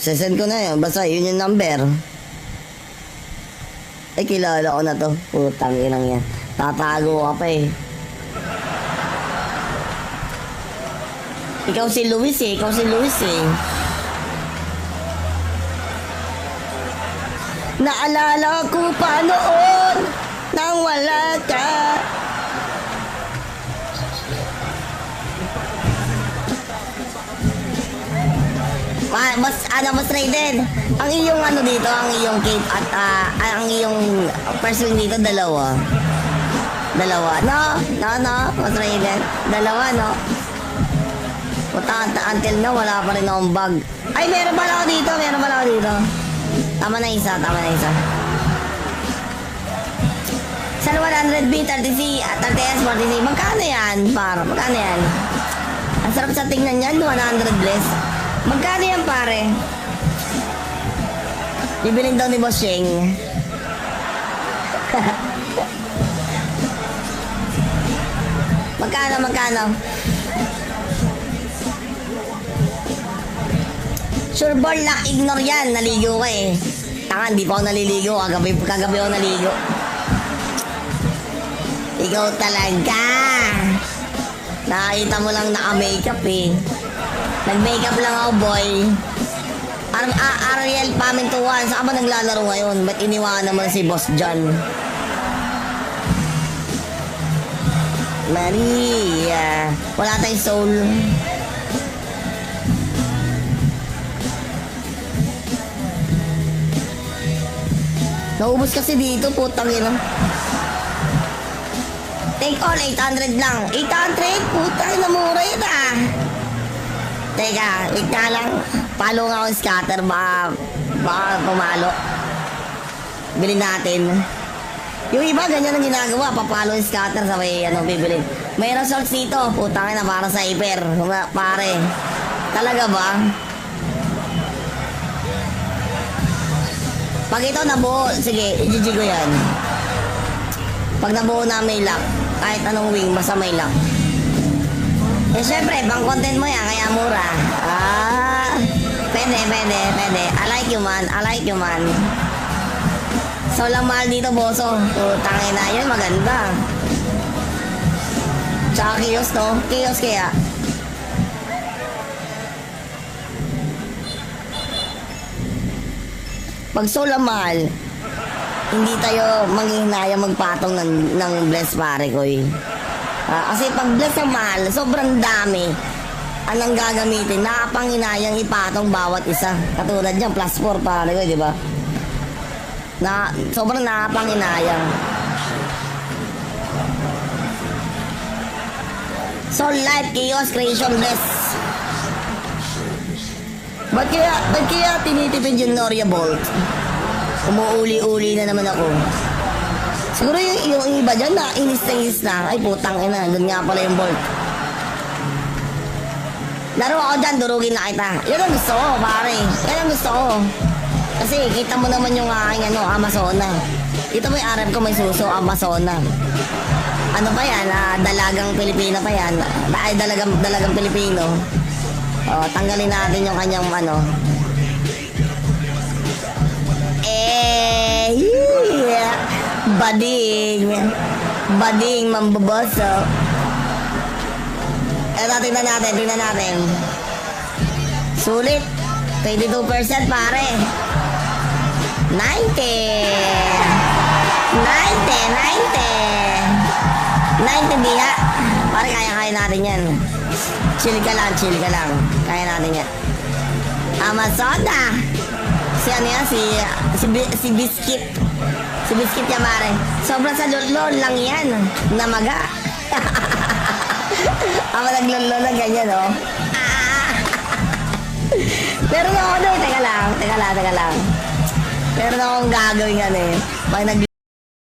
Sesend ko na yun. Basta yun yung number. Ay, kilala ko na to. Putang inang yan. Tatago ka pa eh. Ikaw si Luis eh. Ikaw si Luis eh. Naalala ko pa noon nang wala ka. Mas Raiden, ang iyong ano dito, ang iyong cape at ang iyong person dito, dalawa. No, Mas Raiden. Dalawa, no? Until na, wala pa rin akong bag. Ay, meron pala ako dito. Tama na isa. Sa 100B, 30C, 30S, 40C. Magkano yan, par? Magkano yan? Ang sarap sa tingnan yan, 100 bless. Magkano yan, pare? Bibilin daw ni Boss Sheng. Magkano? Sure ball lang, ignore yan. Naligo ka eh. Tanga, hindi pa ako naliligo. Kagabi ako naligo. Ikaw talaga. Nakita mo lang naka-makeup eh. Nag-makeup lang ako, boy. Ariel Pamintuan, saan ba naglalaro ngayon? Ba't iniwanan naman si Boss John? Maria. Wala tayong soul. Naubos kasi dito, putang ina. Take all, 800 lang. 800? Putang ina, mura yun ah. Teka, wait ka lang. Palo nga akong scatter, baka pumalo. Bilhin natin. Yung iba, ganyan ang ginagawa. Papalo yung scatter sa may bibilin. May results dito. Putang ina, para sa hyper. Pare. Talaga ba? Pag ito nabuo, sige, i-GG ko yan. Pag nabuo na may lock, kahit anong wing, basta may lock. Eh syempre, pang content mo yan, kaya mura. Pwede. I like you man. So lang mahal dito, boso. Tangin na yun, maganda. Tsaka kiosk, no? Kiosk kaya. Pag sola mahal, hindi tayo manghihinayang magpatong ng bless pare ko eh. Kasi pag bless ang mahal, sobrang dami. Anong gagamitin? Nakapanginayang ipatong bawat isa. Katulad dyan, +4 pare ko, di ba? Sobrang nakapanginayang. Soul Life, Chaos, Creation, Bless. Ba't kaya tinitipid yung Noria Bolt? Umuuli-uli na naman ako. Siguro yung iba dyan na inis na. Ay putang ina, doon nga pala yung Bolt. Laro ako dyan, durugin na kita. Yan ang gusto ko, pare. Yan ang gusto ko. Kasi kita mo naman yung aking Amazona. Ito mo yung RF ko, may suso, Amazona. Ano pa yan? Dalagang Pilipina pa yan. Ay, dalagang Pilipino. Tanggalin natin yung kanyang yeah. Bading mambaboso. Tingnan natin. Sulit. 22% pare. 90 diha. Pare, kaya natin yan. Chill ka lang. Kaya natin yan. Amazona. Si ano yan? Si Biscuit. Si Biscuit yan, pare. Sobrang sa lolo lang yan. Namaga. Ama naglolo na ganyan, oh. Pero ako doon, teka lang. Meron akong gagawin yan eh. Pag